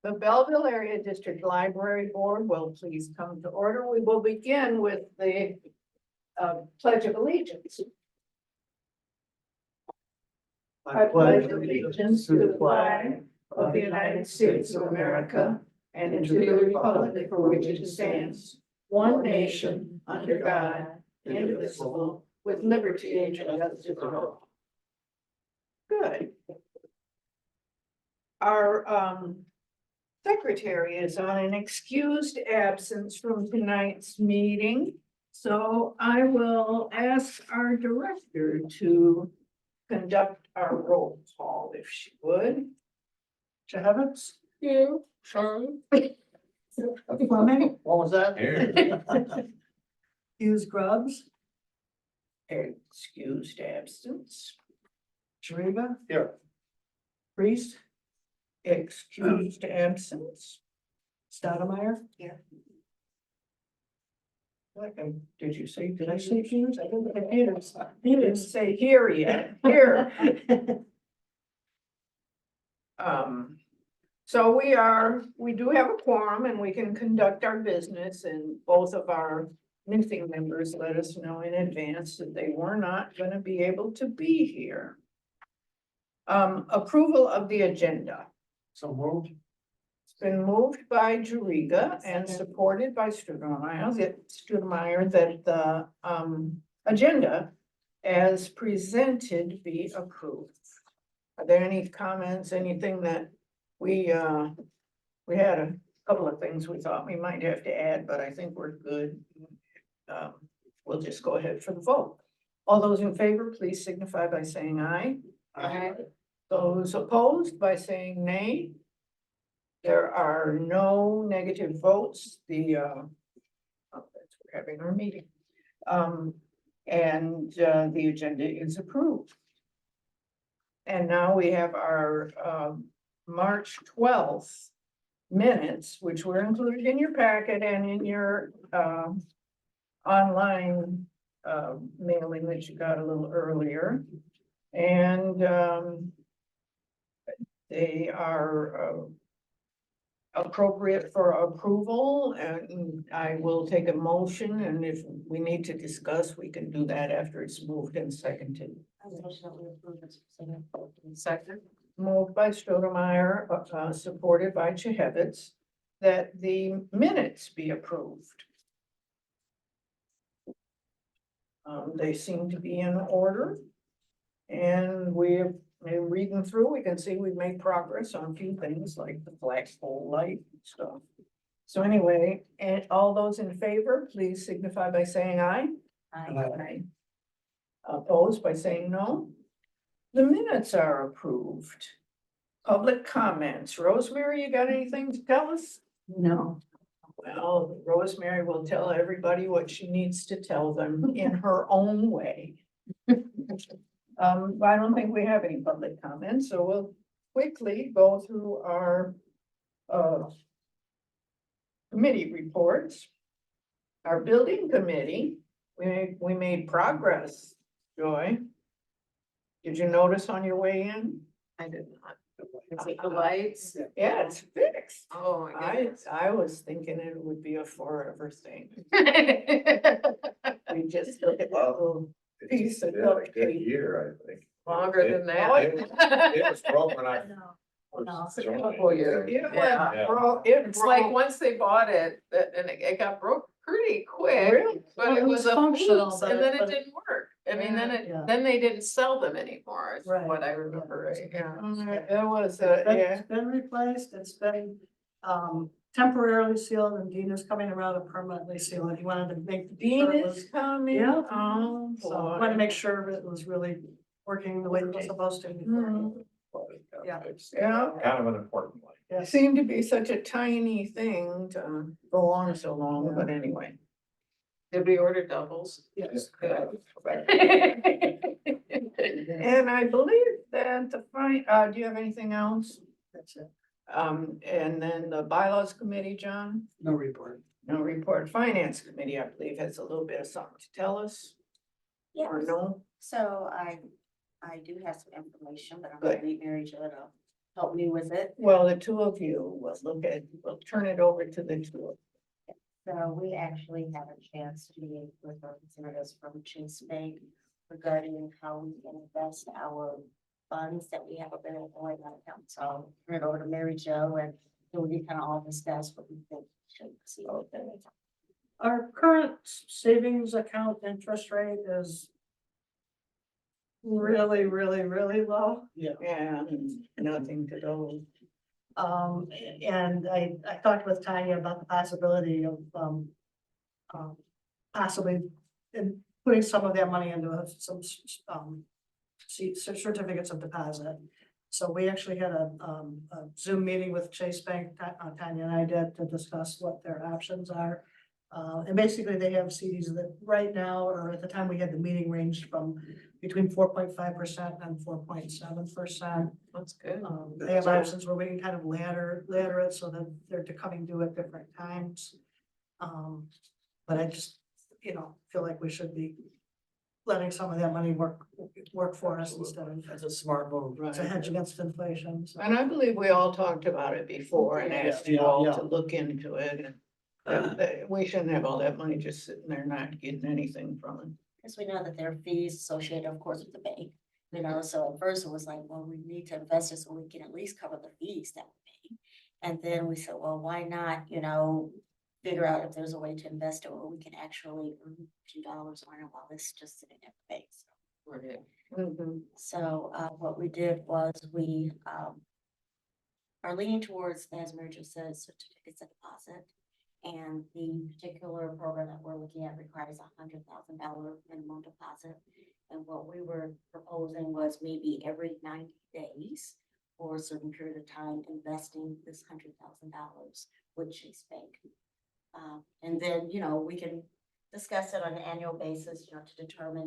The Belleville Area District Library Board will please come to order. We will begin with the Pledge of Allegiance. I pledge allegiance to the flag of the United States of America and to the republic for which it stands, one nation, under God, indivisible, with liberty and justice for all. Good. Our secretary is on an excused absence from tonight's meeting, so I will ask our director to conduct our roll call, if she would. Javits? You, Sean. Fleming? What was that? Hughes Grubbs? Excused absence. Jariga? Here. Priest? Excused absence. Stoudemire? Did you say? Did I say Hughes? I didn't say Peters. He didn't say here yet, here. So we do have a quorum and we can conduct our business, and both of our missing members let us know in advance that they were not gonna be able to be here. Approval of the agenda. So moved. It's been moved by Jariga and supported by Studemeyer that the agenda as presented be approved. Are there any comments, anything that we had a couple of things we thought we might have to add, but I think we're good. We'll just go ahead for the vote. All those in favor, please signify by saying aye. Aye. Those opposed by saying nay. There are no negative votes. We're having our meeting. And the agenda is approved. And now we have our March 12th minutes, which were included in your packet and in your online mailing that you got a little earlier. And they are appropriate for approval, and I will take a motion, and if we need to discuss, we can do that after it's moved and seconded. Second. Moved by Stoudemire, supported by Javits, that the minutes be approved. They seem to be in order. And we're reading through, we can see we've made progress on a few things like the flagpole light and stuff. So anyway, and all those in favor, please signify by saying aye. Aye. Opposed by saying no. The minutes are approved. Public comments. Rosemary, you got anything to tell us? No. Well, Rosemary will tell everybody what she needs to tell them in her own way. I don't think we have any public comments, so we'll quickly go through our committee reports. Our building committee, we made progress, Joy. Did you notice on your way in? I did not. Is it the lights? Yeah, it's fixed. Oh my goodness. I was thinking it would be a forever thing. We just took a little piece of duct Good tape. year, I think. Longer than It that. was broke when I. It's a couple years. It Yeah. went broke, it It's like broke. once they bought it, and it got broke pretty quick, Really? but Well, it it was was a functional, fluke, but and then but it didn't work. I mean, Yeah. then they didn't sell them anymore, is Right. what I remember, right? Yeah. It was, yeah. It's been replaced, it's been temporarily sealed, and Dean is coming around to permanently seal it. He wanted to make. Dean sure it is was- coming. Yeah. Oh, So boy. I wanted to make sure it was really working the way it was supposed to. Mhm. Yeah. It's Yeah. kind of an important one. It seemed to be such a tiny thing to go on so long, but anyway. Did we order doubles? Yes. Good. And I believe that do you have anything else? That's it. And then the bylaws committee, John? No report. No report. Finance committee, I believe, has a little bit of something to tell us, or Yes, no? so I do have some information, but I'm Good. gonna leave Mary Jo to help me with it. Well, the two of you will we'll turn it over to the two of So we actually have a chance to meet with representatives from Chase Bank regarding how we can invest our funds that we have available in our account. So I'll turn it over to Mary Jo and then we can kind of all discuss what we think should see. Our current savings account interest rate is really, really, really low. you. Yeah, nothing to those. And I talked with Tanya about the possibility of, possibly in putting some of that money into some, certificates of deposit. So we actually had a Zoom meeting with Chase Bank, Tanya and I did, to discuss what their options are. And basically they have CDs that right now, or at the time we had the meeting, ranged from between 4.5% and 4.7%. That's good. They have options where we can kind of ladder it so that they're coming due at different times. But I just, feel like we should be letting some of that money work for us instead of That's a smart move. to hedge against inflation. So. And I believe we all talked about it before and asked you Yeah, all yeah. to look into it. And we shouldn't have all that money just sitting there not getting anything from it. Because we know that there are fees associated, of course, with the bank, so at first it was like, well, we need to invest it so we can at least cover the fees that we pay. And then we said, well, why not, figure out if there's a way to invest it where we can actually earn $2 on it while it's just sitting at the bank. Right. Mhm. So what we did was we are leaning towards, as Mary Jo said, certificates of deposit. And the particular program that we're looking at requires $100,000 minimum deposit. And what we were proposing was maybe every 90 days for a certain period of time, investing this $100,000 with Chase Bank. And then, we can discuss it on an annual basis, to determine,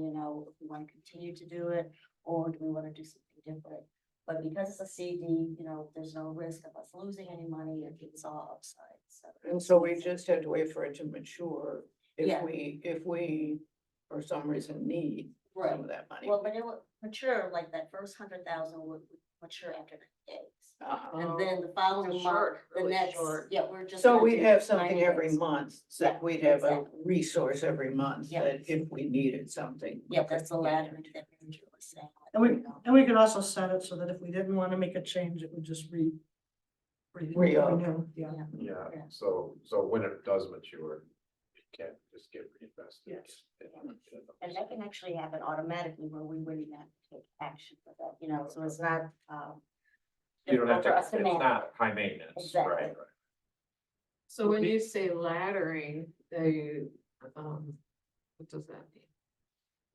if we want to continue to do it or do we want to do something different. But because it's a CD, there's no risk of us losing any money. It's all upside. And so we just had to wait for it to mature Yeah. if we, for some reason, need Right. some of that money. Well, but it will mature, like that first 100,000 would mature after 90 days. And then the following month, Short, the really next, short. yeah, we're just. So gonna we'd do have 90 something every days. month, Yeah, that we'd have a exactly. resource every month Yeah. that if we needed something. Yeah, that's the laddering that Mary Jo was saying. And we can also set it so that if we didn't want to make a change, it would just Re-up. renew. Yeah. Yeah, Yeah. so when it does mature, it can't just get reinvested. Yes. And that can actually happen automatically where we wouldn't have to take action for that, so it's not, You don't have for to, us it's to manage. not high maintenance, Exactly. right? So when you say laddering, they, what does that mean?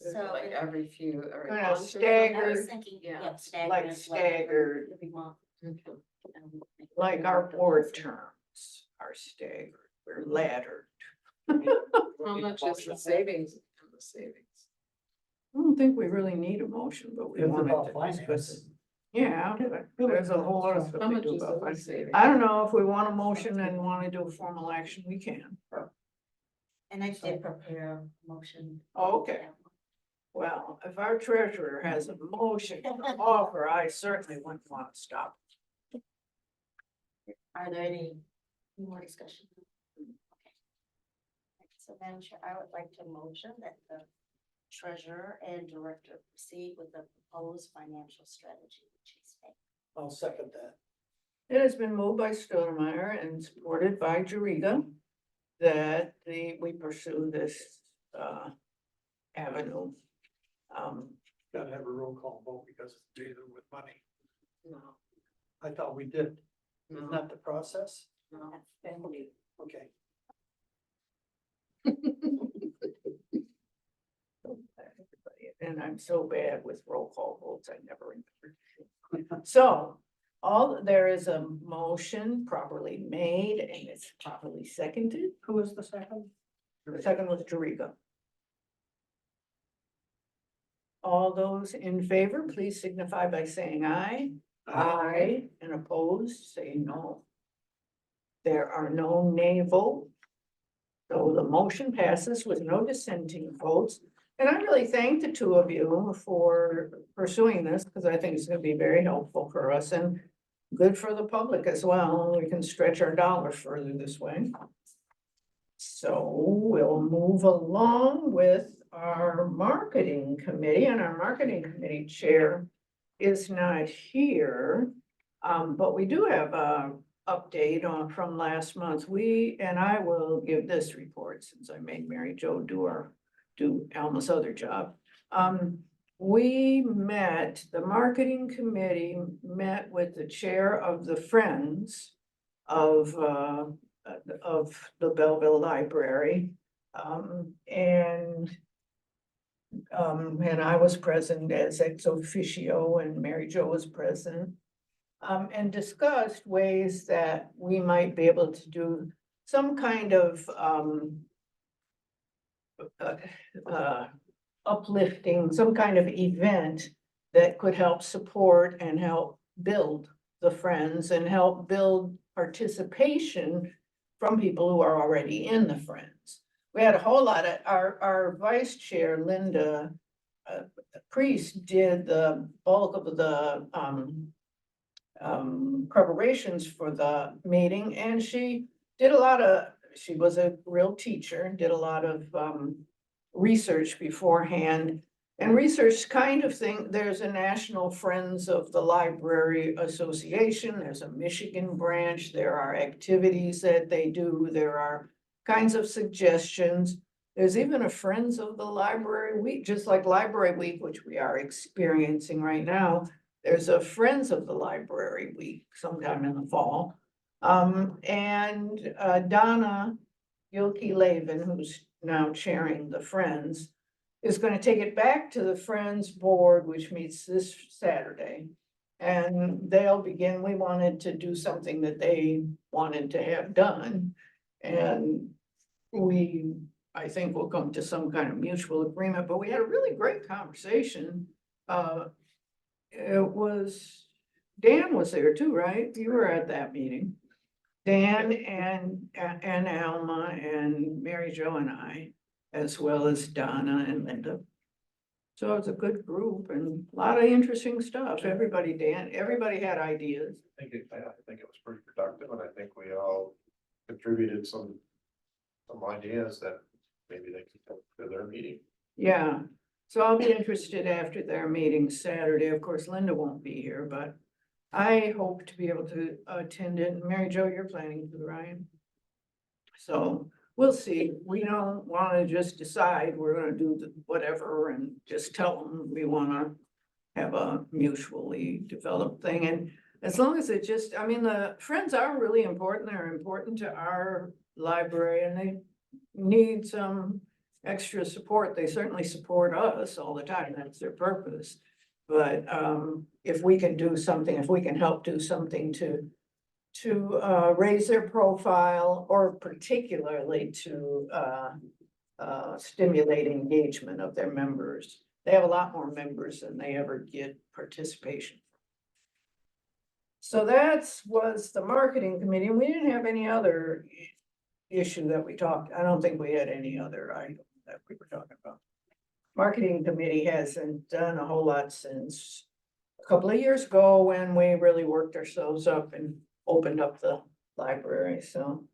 Is it So like it- every every Kinda month or something? I was staggered, thinking, Yeah. yeah, staggered. Like like staggered. every month. Okay. Like our board terms are staggered, we're laddered. How much is the savings and the savings? I don't think we really need a motion, but we It's wanted about to finance. discuss it. Yeah, but there's a whole lot of stuff How to much do is about the finance. savings? I don't know if we want a motion and want to do a formal action, we can. And I did prepare a motion. Oh, okay. Well, if our treasurer has a motion to offer, I certainly wouldn't want to stop. Are there any more discussion? Okay. So Madam Chair, I would like to motion that the treasurer and director proceed with the proposed financial strategy with Chase Bank. I'll second that. It has been moved by Stonemeyer and supported by Jariga that we pursue this avenue. Gotta have a roll call vote because it's dealing with money. No, I thought we did. no, Isn't that the process? no. Okay. And I'm so bad with roll call votes, I never remember. So, there is a motion properly made and it's properly seconded. Who was the second? The second was Jariga. All those in favor, please signify by saying aye. Aye. And opposed, say no. There are no nay votes. So the motion passes with no dissenting votes. And I really thank the two of you for pursuing this because I think it's going to be very helpful for us. And good for the public as well. We can stretch our dollars further this way. So we'll move along with our marketing committee, and our marketing committee chair is not here. But we do have a update on from last month. And I will give this report since I made Mary Jo do Alma's other job. The marketing committee met with the chair of the Friends of the Belleville Library. And I was present as ex officio, and Mary Jo was present. And discussed ways that we might be able to do some kind of uplifting, some kind of event that could help support and help build the Friends and help build participation from people who are already in the Friends. We had a whole lot of, our vice chair, Linda Priest, did the bulk of the preparations for the meeting, and she was a real teacher, did a lot of research beforehand. And research kind of thing, there's a National Friends of the Library Association, there's a Michigan branch, there are activities that they do, there are kinds of suggestions. There's even a Friends of the Library Week, just like Library Week, which we are experiencing right now. There's a Friends of the Library Week sometime in the fall. Donna Gilkey-Lavin, who's now chairing the Friends, is going to take it back to the Friends Board, which meets this Saturday. And they'll begin, we wanted to do something that they wanted to have done. And I think we'll come to some kind of mutual agreement, but we had a really great conversation. Dan was there too, right? You were at that meeting. Dan and Alma and Mary Jo and I, as well as Donna and Linda. So it's a good group and a lot of interesting stuff. Everybody had ideas. I think it was pretty productive, and I think we all contributed some ideas that maybe they could put to their meeting. Yeah, so I'll be interested after their meeting Saturday. Of course, Linda won't be here, but I hope to be able to attend it. Mary Jo, you're planning to, Ryan. So we'll see. We don't want to just decide we're going to do whatever and just tell them we want to have a mutually developed thing. And as long as the Friends are really important. They're important to our library, and they need some extra support. They certainly support us all the time. That's their purpose. But if we can do something, if we can help do something to raise their profile, or particularly to stimulate engagement of their members. They have a lot more members than they ever get participation. So that was the marketing committee. We didn't have any other issue that we talked. I don't think we had any other item that we were talking about. Marketing committee hasn't done a whole lot since a couple of years ago when we really worked ourselves up and opened up the library. So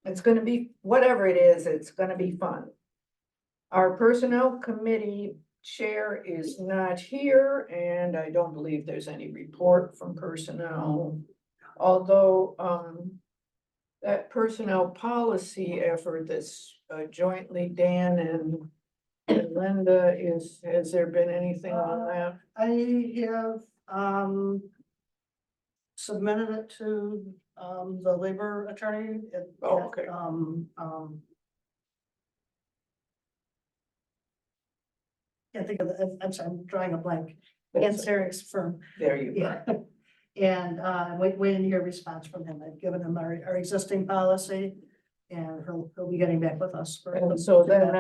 it's going to be, whatever it is, it's going to be fun. Our personnel committee chair is not here, and I don't believe there's any report from personnel. Although that personnel policy effort that's jointly Dan and Linda has there been anything on that? I have submitted it to the labor attorney. Oh, okay. Can't think of I'm sorry, I'm drawing a blank. Against Eric's firm. There you go. Yeah. And waiting to hear a response from him. I've given him our existing policy, and he'll be getting back with us. And so then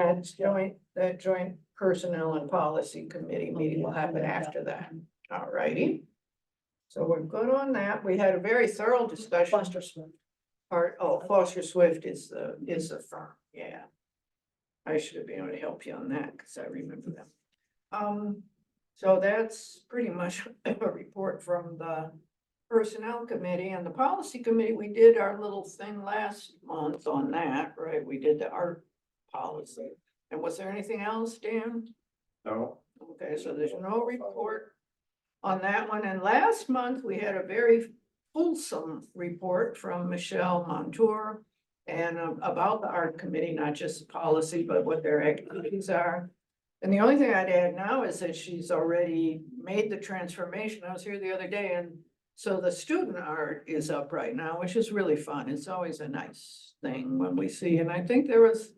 that joint personnel and policy committee meeting will happen after that. All righty. So we're good on that. We had a very thorough discussion. Foster Smith. Foster Swift is the firm, yeah. I should have been able to help you on that because I remember them. So that's pretty much a report from the Personnel Committee and the Policy Committee, we did our little thing last month on that, right? We did the art policy. And was there anything else, Dan? No, Okay, so there's no report on that one. And last month, we had a very fulsome report from Michelle Montour and about the art committee, not just the policy, but what their activities are. And the only thing I'd add now is that she's already made the transformation. I was here the other day, and so the student art is up right now, which is really fun. It's always a nice thing when we see, and I think there was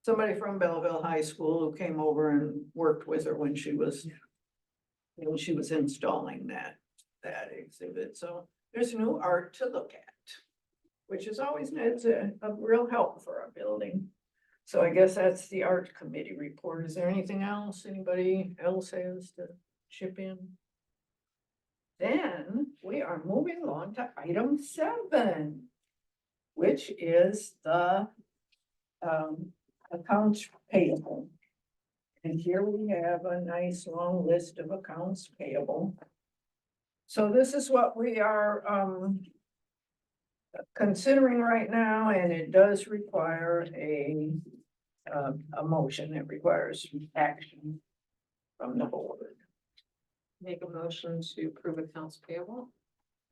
somebody from Belleville High School who came over and worked with her when she was installing that exhibit. So there's new art to look at, which is always, it's a real help for our building. So I guess that's the art committee report. Is there anything else anybody else has to chip in? Then we are moving along to item 7, which is the accounts payable. And here we have a nice long list of accounts payable. So this is what we are considering right now, and it does require a motion. It requires action from the board. Make a motion to approve accounts payable.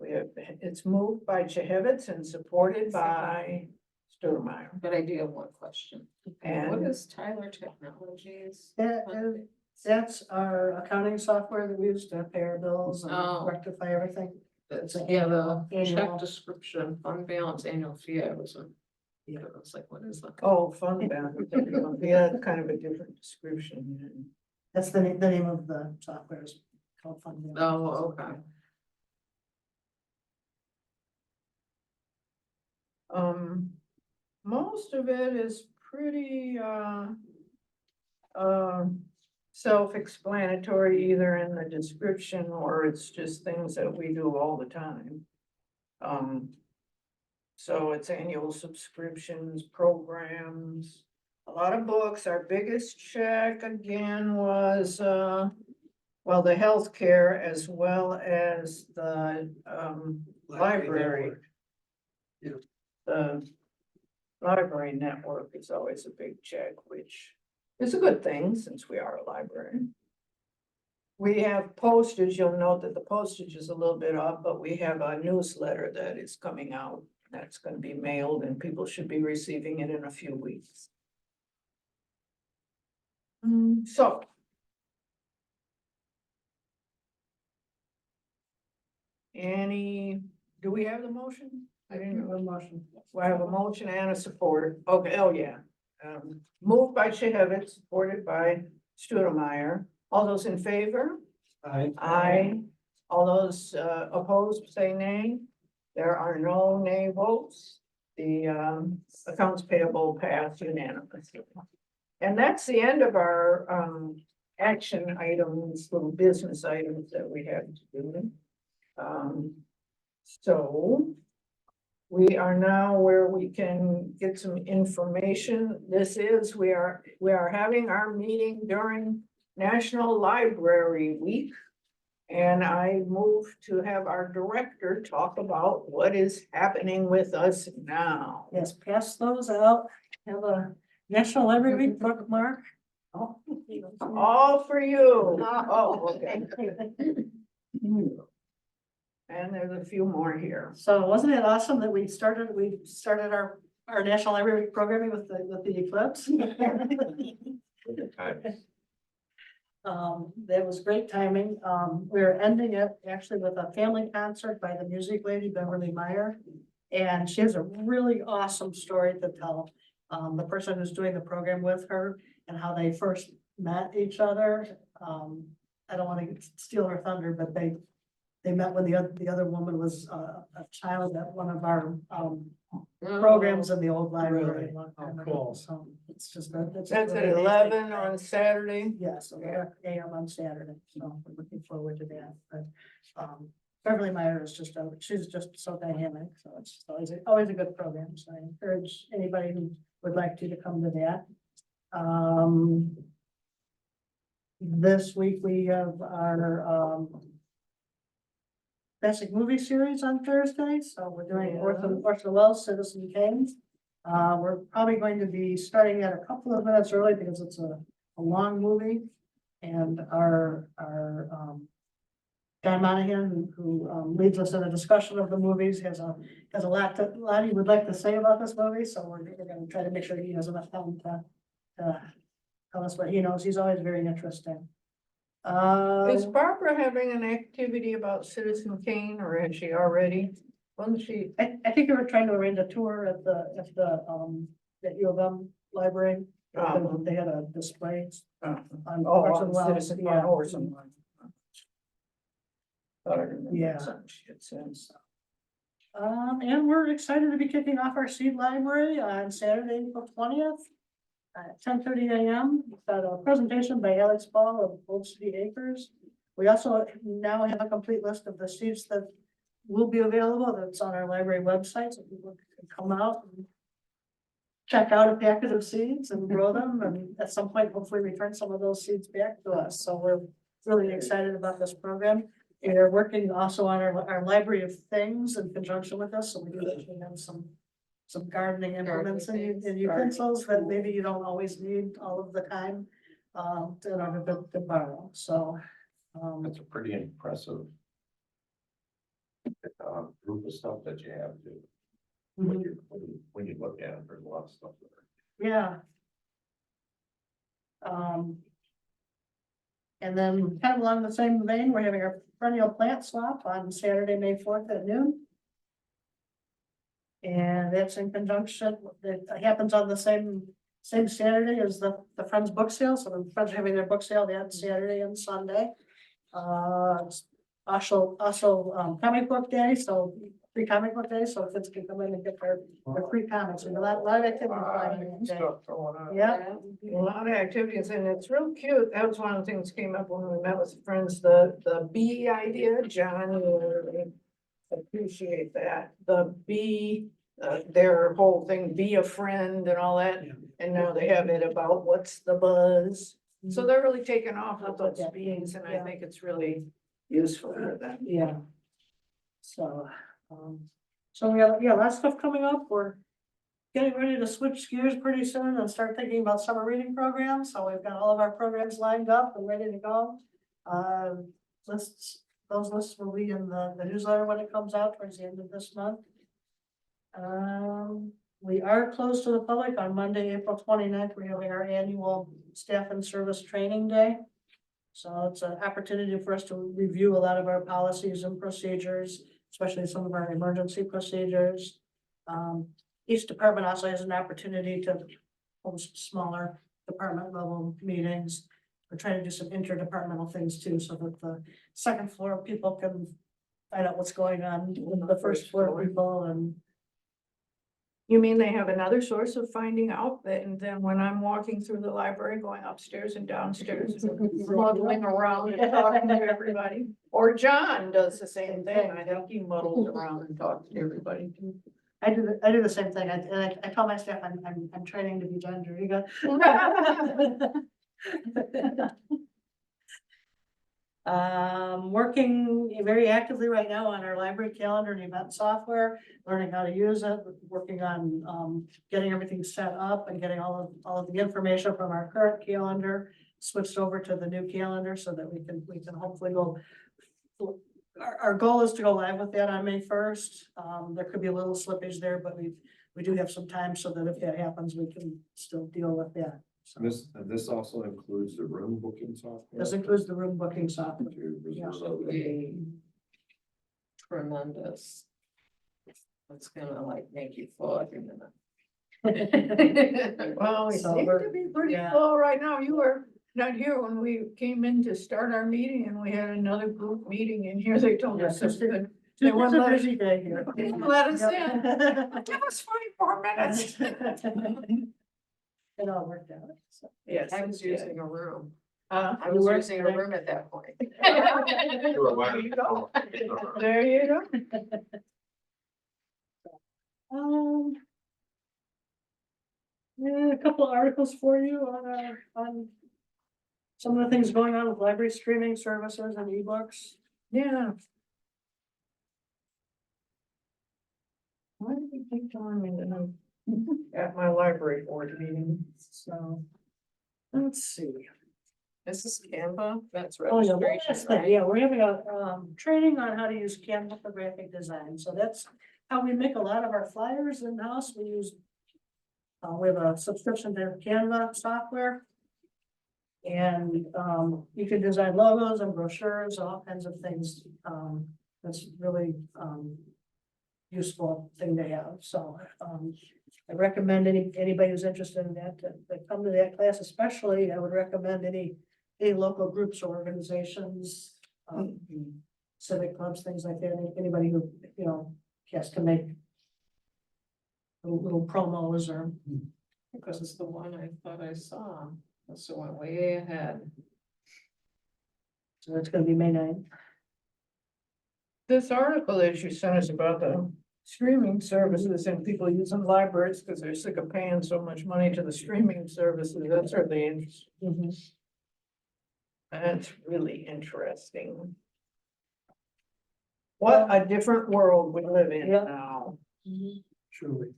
It's moved by Chehevitz and supported by Stoudemire. But I do have one question. And- What is Tyler Technologies? That's our accounting software that we use to pay our bills and Oh. rectify everything. That's, an yeah, the annual- check description, fund balance, annual fee, I wasn't. Yeah. I was like, what is that? Oh, fund balance. Yeah, it's kind of a different description. That's the name of the software is called Fund Balance. Oh, okay. Most of it is pretty, self-explanatory, either in the description or it's just things that we do all the time. So it's annual subscriptions, programs, a lot of books. Our biggest check again was, well, the healthcare as well as the, library. Yeah. The library network is always a big check, which is a good thing since we are a library. We have postage. You'll note that the postage is a little bit up, but we have a newsletter that is coming out. That's going to be mailed and people should be receiving it in a few weeks. So. Do we have the motion? I didn't have a motion. Well, I have a motion and a support. Okay, oh yeah. Moved by Chehevitz, supported by Stoudemire. All those in favor? Aye. All those opposed, say nay. There are no nay votes. The accounts payable passed unanimously. And that's the end of our action items, little business items that we have to do. So we are now where we can get some information. We are having our meeting during National Library Week. And I move to have our director talk about what is happening with us now. Yes, pass those out. Have a National Library Week bookmark. Oh. All for you. Oh, okay. And there's a few more here. So wasn't it awesome that we started our National Library Week programming with the eclipse? That was great timing. We're ending it actually with a family concert by the music lady Beverly Meyer. And she has a really awesome story to tell. The person who's doing the program with her and how they first met each other. I don't want to steal her thunder, but they met when the other woman was a child at one of our programs in the old library. a long time ago. cool. So it's just. That's at 11 on Saturday. Yes, 11 AM on Saturday, so we're looking forward to that, but, Beverly Meyer is she's just so dynamic, so it's always a good program, so I encourage anybody who would like to come to that. This week we have our, basic movie series on Thursday, so we're doing Orson Welles, Citizen Kane. We're probably going to be starting at a couple of minutes early because it's a long movie. And our John Monahan, who leads us in a discussion of the movies, has a lot he would like to say about this movie, so we're gonna try to make sure he has enough time to tell us what he knows. He's always very interesting. Is Barbara having an activity about Citizen Kane, or has she already? Wasn't she? I think they were trying to arrange a tour at at U of M library. They had a display on Orson Welles, Citizen yeah. Orson Welles. Thought I remembered Yeah. something she had said. And we're excited to be kicking off our seed library on Saturday, April 20th. At 10:30 a.m. We've got a presentation by Alex Ball of Old City Acres. We also now have a complete list of the seeds that will be available. That's on our library website, so people can come out and check out a packet of seeds and grow them, and at some point, hopefully return some of those seeds back to us. So we're really excited about this program. We are working also on our library of things in conjunction with us, so we do actually have some gardening implements Gardening and utensils that maybe you don't always need all of the time in order to borrow, so. That's a pretty impressive group of stuff that you have to, when you look at it, there's a lot of stuff there. Yeah. And then kind of along the same vein, we're having our perennial plant swap on Saturday, May 4th at noon. And that's in conjunction, it happens on the same Saturday as the Friends book sale, so the Friends are having their book sale that Saturday and Sunday. It's also comic book day, so free comic book day, so kids can come in and get their free comics, and a lot of activities. going Stuff going on. on. Yeah, A lot of activities, and it's real cute. That was one of the things that came up when we met with friends, the bee idea. John really appreciate that. The bee, their whole thing, be a friend and all that. And now they have it about what's the buzz. So they're really taking off with those bees, and I Yeah. think it's really useful for them. yeah. So, we have, lots of stuff coming up. We're getting ready to switch gears pretty soon and start thinking about summer reading programs. So we've got all of our programs lined up and ready to go. Those lists will be in the newsletter when it comes out towards the end of this month. We are closed to the public on Monday, April 29th. We're having our annual staff and service training day. So it's an opportunity for us to review a lot of our policies and procedures, especially some of our emergency procedures. Each department also has an opportunity to host smaller department level meetings. We're trying to do some interdepartmental things too, so that the second floor people can find out what's going on with the first floor people. And You mean they have another source of finding out that, and then when I'm walking through the library, going upstairs and downstairs, muddling around and talking to everybody? Or John does the same thing. I think he muddles around and talks to everybody. I do the same thing. I tell my staff I'm training to be John Doriga. Working very actively right now on our library calendar and event software, learning how to use it, working on getting everything set up and getting all of the information from our current calendar switched over to the new calendar so that we can hopefully go. Our goal is to go live with that on May 1st. There could be a little slippage there, but we do have some time so that if that happens, we can still deal with that. So This also includes the room booking software. this includes the room booking software. To Yeah. reserve it. Be tremendous. It's gonna like make you fall every minute. Well, we So seem we're- to be pretty yeah. full right now. You were not here when we came in to start our meeting, and we had another group meeting in here. They told us Yes. that It's they wouldn't a let us, busy day here. they wouldn't let us in. Yep. Give us 5 more minutes. It all worked out. So. Yes. I was it did. using a room. Uh, I You was were using a today? room at that point. You were There you go. allowed. There you go. Yeah, a couple of articles for you on some of the things going on with library streaming services and ebooks. Yeah. Keep telling me that I'm at my library board meeting, so. Let's see. This is Canva, that's Oh, yeah, one registration, last thing, right? yeah, we're having a, training on how to use Canva for graphic design, so that's how we make a lot of our flyers in-house, we use. We have a subscription to Canva software. And, you can design logos and brochures, all kinds of things, that's really, useful thing to have, so, I recommend anybody who's interested in that, to come to that class, especially, I would recommend any local groups or organizations, civic clubs, things like that, anybody who, can make little promos or. Because it's the one I thought I saw, that's the one way ahead. So that's gonna be May 9th. This article that you sent us about the streaming services and people using libraries because they're sick of paying so much money to the streaming services, that's certainly interesting. That's really interesting. What a different world we live in Yeah. now. Truly.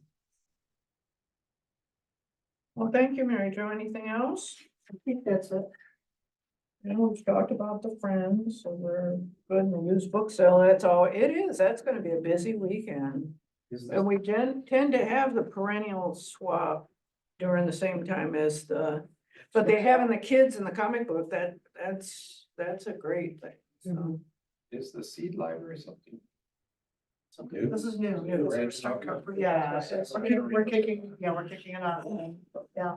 Well, thank you, Mary Jo. Anything else? I think that's it. And we've talked about the Friends, so we're good in the used book sale. That's all it is. That's gonna be a busy weekend. And we tend to have the perennial swap during the same time as but they having the kids in the comic book, that's a great thing. So, Is the seed library something? This is new. New, This right? is start Okay. cover. Yeah, we're kicking it off. Yeah.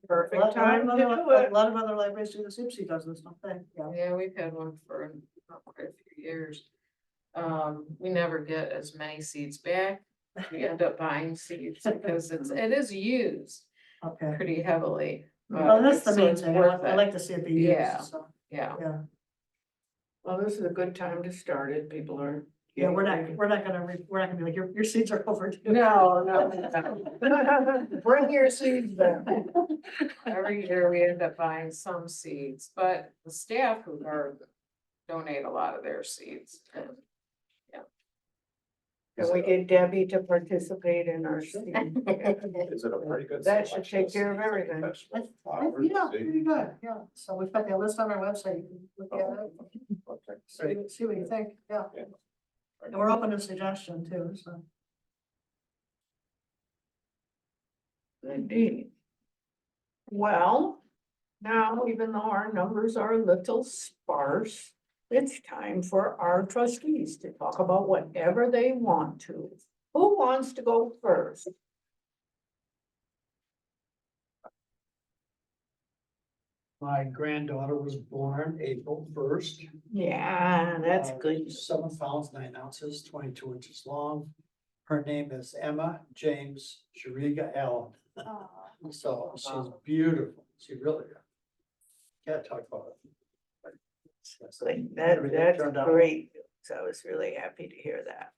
perfect time to do it. A lot of other libraries do this, Ipsy does this, don't they? Yeah. Yeah, we've had one for quite a few years. We never get as many seeds back. We end up buying seeds because it is used Okay. pretty heavily. Well, that's the so main it's thing. worth I it. like to see it be used, Yeah. so, Yeah, yeah. Well, this is a good time to start it. People are. Yeah, we're not gonna be like, your seats are overdue. No. Bring your seeds back. every year we end up buying some seeds, but the staff who are donate a lot of their seeds. And Can we get Debbie to participate in our seed? Is it a pretty good? That should selection take care of seeds, like everything. vegetable flowers, Yeah, seeds? pretty good, yeah. So we've got that list on our website. You can look at it, Okay. see what you think, yeah. Yeah. And we're open to suggestion too, so. Indeed. Well, now even though our numbers are a little sparse, it's time for our trustees to talk about whatever they want to. Who wants to go first? My granddaughter was born April 1st. Yeah, that's good. 7 pounds, 9 ounces, 22 inches long. Her name is Emma James Shariga Allen. So she's beautiful. She really. Can't talk about it. Good. Everything That's turned out. great. So I was really happy to hear that.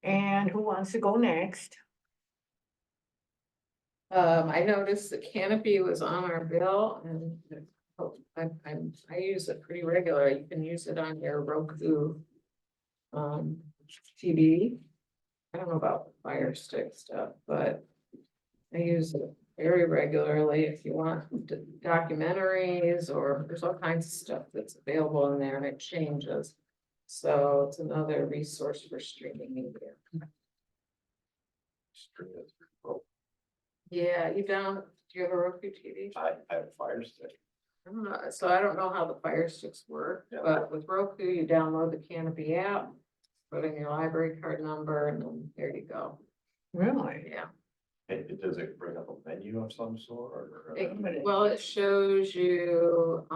And who wants to go next? I noticed the canopy was on our bill and I use it pretty regularly. You can use it on your Roku TV. I don't know about the Fire Stick stuff, but I use it very regularly if you want documentaries or there's all kinds of stuff that's available in there and it changes. So it's another resource for streaming media. Yeah, do you have a Roku TV? I have a Fire Stick. I don't know, so I don't know how the Fire Sticks work, Yeah. but with Roku, you download the Canopy app, put in your library card number, and then there you go. Really? Yeah. Does it bring up a menu of some sort or? Well, it shows you,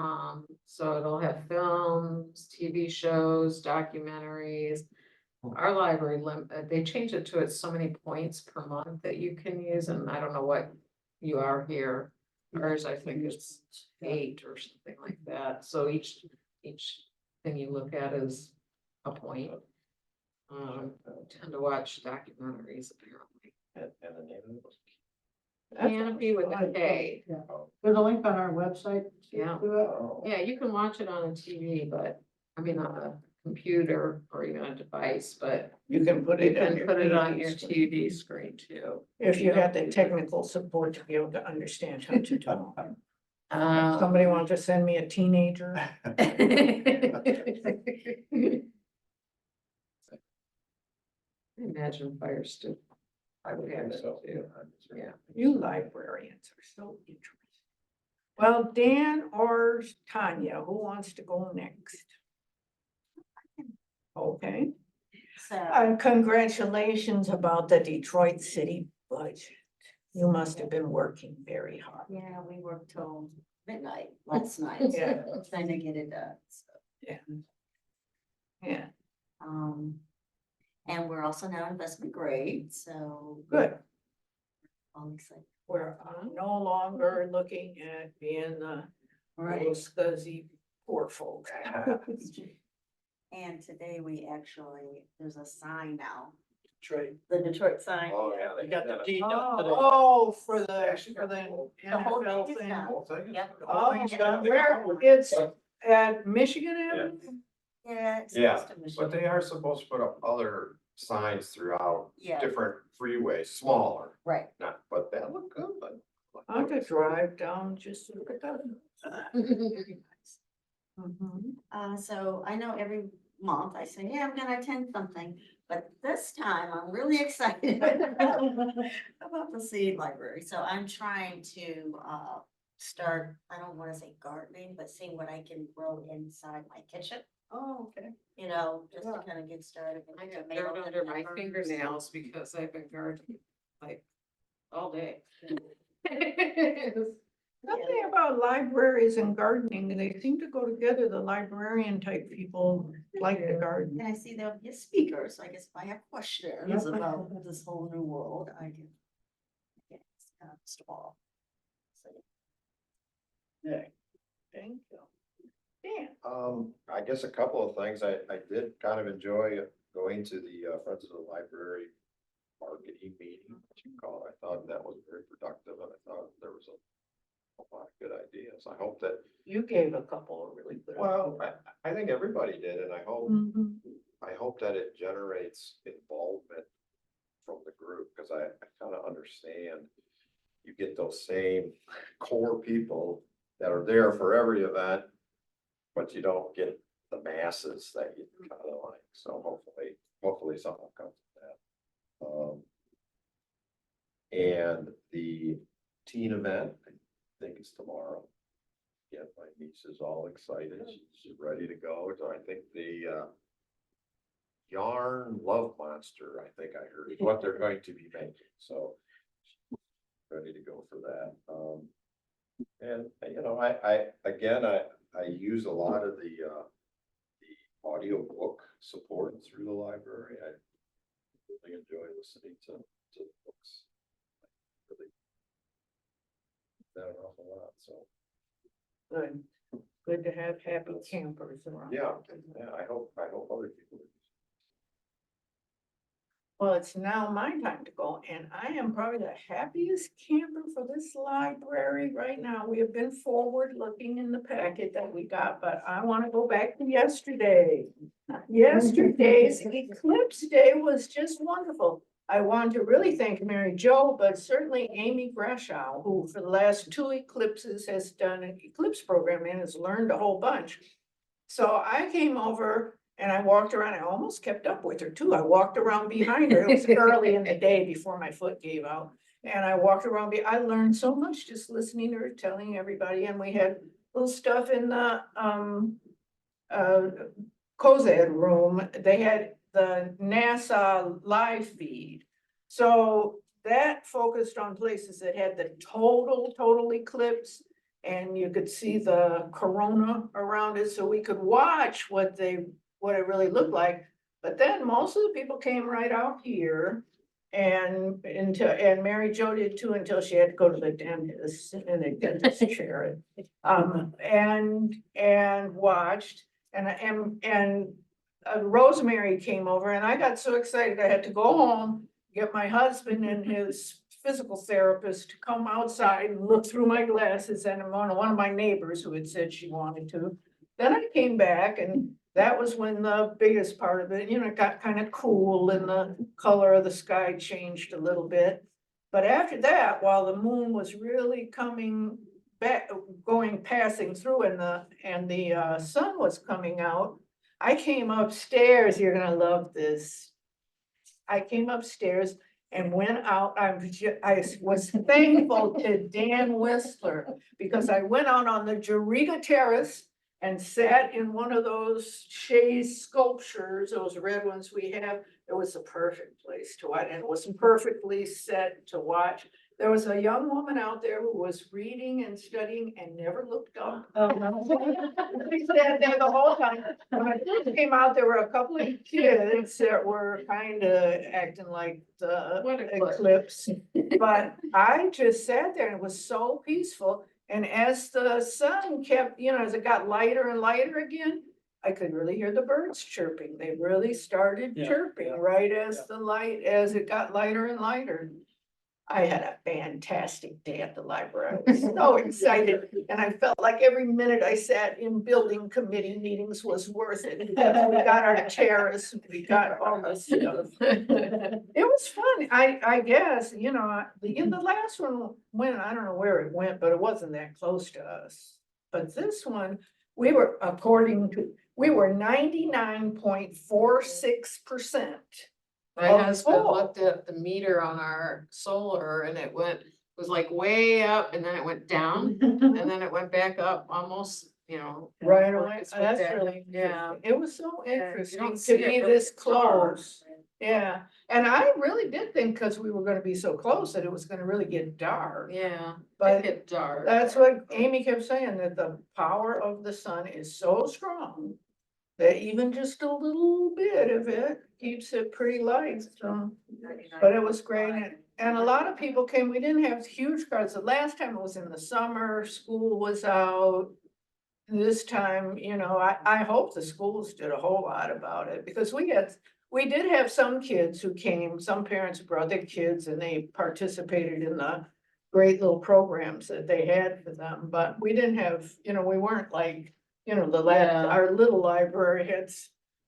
so it'll have films, TV shows, documentaries. Our library they changed it to it's so many points per month that you can use, and I don't know what you are here. Ours, I think it's 8 or something like that, so each thing you look at is a point. I tend to watch documentaries apparently. And the name of it? Canopy with a K. Yeah. There's a link on our website. Yeah. To it. Oh. Yeah, you can watch it on a TV, but I mean on a computer or even a device, but You can put you it on can your. put it on your screen. TV screen too. If you had the technical support to be able to understand how to talk. Um, Somebody want to send me a teenager? Imagine fire still. I would Yeah, think so. too. Yeah. You librarians are so interesting. Well, Dan or Tanya, who wants to go next? Okay, So, congratulations about the Detroit city budget. You must have been working very hard. yeah, we worked till midnight last night. Yeah. Trying to get it done, so. Yeah, And we're also now investment grade, so. good. I'm excited. We're no longer looking at being the little scuzzy poor folks. And today we actually, there's a sign now, Trade. the Detroit sign. Oh, yeah. They got the did deed done today. Oh, for the The whole NFL thing is thing. done. Whole thing is- Yep. Oh, thing's done. where, it's at Michigan Avenue? Yeah. It's Yeah, close to But Michigan. they are supposed to put up other signs throughout Yeah, different freeways, smaller, right. not, but that look good, but. I could drive down just to look at that. Mhm. So I know every month I say, yeah, I'm gonna attend something, but this time I'm really excited about the seed library. So I'm trying to start, I don't wanna say gardening, but seeing what I can grow inside my kitchen, Oh, okay. you know, just to kind of get started. with I got tomatoes dirt and under my peppers. fingernails because I've been gardening like all day. Something about libraries and gardening, they seem to go together, the librarian type people like to garden. And I see there'll be a speaker, so I guess if I have questions about this whole new world, I can. Get this all. So, Yeah. Thank you. Dan, I guess a couple of things, I did kind of enjoy going to the Friends of the Library marketing meeting, what you call it. I thought that was very productive, and I thought there was a lot of good ideas. I hope that, you gave a couple of really good. well, I think everybody did, and I Mhm. hope that it generates involvement from the group, because I kind of understand. You get those same core people that are there for every event, but you don't get the masses that you kind of like. So hopefully something will come from that. And the teen event, I think it's tomorrow. Yeah, my niece is all excited. She's ready to go. So I think the yarn love monster, I think I heard, is what they're going to be making. So ready to go for that. And you know, I use a lot of the audio book support through the library. I really enjoy listening to books. Really that an awful lot, so. Good. Good to have happy campers around. Yeah, I hope other people. Well, it's now my time to go, and I am probably the happiest camper for this library right now. We have been forward looking in the packet that we got, but I want to go back to yesterday. Yesterday's eclipse day was just wonderful. I want to really thank Mary Jo, but certainly Amy Grashow, who for the last 2 eclipses has done an eclipse program and has learned a whole bunch. So I came over and I walked around, I almost kept up with her too. I walked around behind her. It was early in the day before my foot gave out. And I walked around, I learned so much just listening to her, telling everybody, and we had little stuff in the COSED room. They had the NASA live feed. So that focused on places that had the total eclipse. And you could see the corona around it, so we could watch what it really looked like. But then most of the people came right out here. And Mary Jo did too, until she had to go to the dentist in a dentist chair. And watched, and Rosemary came over, and I got so excited, I had to go home, get my husband and his physical therapist to come outside and look through my glasses, and one of my neighbors who had said she wanted to. Then I came back and that was when the biggest part of it, it got kind of cool and the color of the sky changed a little bit. But after that, while the moon was really coming back, passing through and the sun was coming out, I came upstairs, you're gonna love this. I came upstairs and went out, I was thankful to Dan Whistler, because I went out on the Jariga Terrace and sat in one of those Shays sculptures, those red ones we have. It was the perfect place to watch, and it was perfectly set to watch. There was a young woman out there who was reading and studying and never looked up. She sat there the whole time. When I first came out, there were a couple of kids that were kind of acting like the What a clip. eclipse. But I just sat there and it was so peaceful. And as the sun kept, as it got lighter and lighter again, I could really hear the birds chirping. They really started Yeah, chirping yeah, right as it got lighter and lighter. I had a fantastic day at the library. I was so excited, and I felt like every minute I sat in building committee meetings was worth it. Because we got our terrace, we got all this stuff. It was fun. I guess, in the last one went, I don't know where it went, but it wasn't that close to us. But this one, we were 99.46%. My Oh, husband cool. looked at the meter on our solar and it was like way up and then it went down and then it went back up almost, Right work away. its way That's back. really, Yeah. it was so you interesting don't to see it be really this far. close. Yeah, and I really did think, because we were gonna be so close, that it was gonna really get dark. Yeah, But it get dark. that's what Amy kept saying, that the power of the sun is so strong that even just a little bit of it keeps it pretty light, so. But it was great, and a lot of people came, we didn't have huge crowds, the last time it was in the summer, school was out. This time, I hope the schools did a whole lot about it, because we did have some kids who came, some parents brought their kids and they participated in the great little programs that they had for them, but we didn't have, we weren't like, Yeah. our little library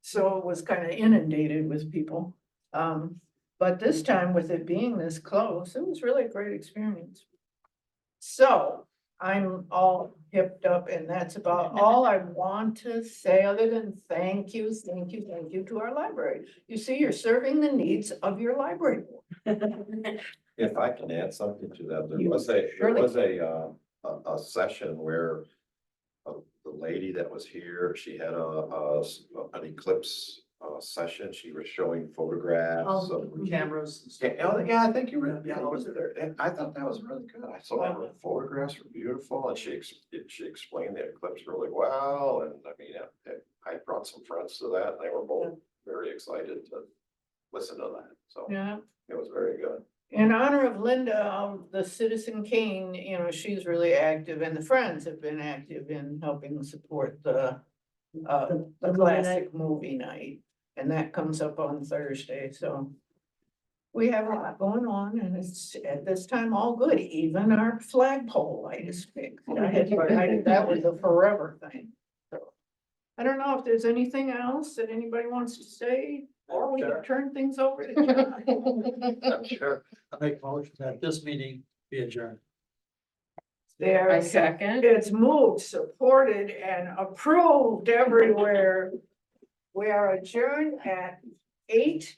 so it was kind of inundated with people. But this time, with it being this close, it was really a great experience. So I'm all hipped up, and that's about all I want to say, other than thank you to our library. You see, you're serving the needs of your library. If I can add something to that, You there surely was a session where the lady that was here, she had an eclipse session. She was showing photographs of. Cameras. Yeah, I think you were, I was there, and I thought that was really good. I saw the photographs were beautiful, and she explained the eclipse really well, and I mean, I brought some friends to that, and they were both very excited to listen to that, so Yeah. it was very good. In honor of Linda, the Citizen Kane, she's really active, and the Friends have been active in helping support the classic movie night. And that comes up on Thursday, so we have a lot going on, and it's at this time all good. Even our flagpole light is fixed. That was a forever thing. So, I don't know if there's anything else that anybody wants to say, or we can turn things over to John. Sure. I make a motion that this meeting be adjourned. There, I second. it's moved, supported, and approved everywhere. We are adjourned at 8:14.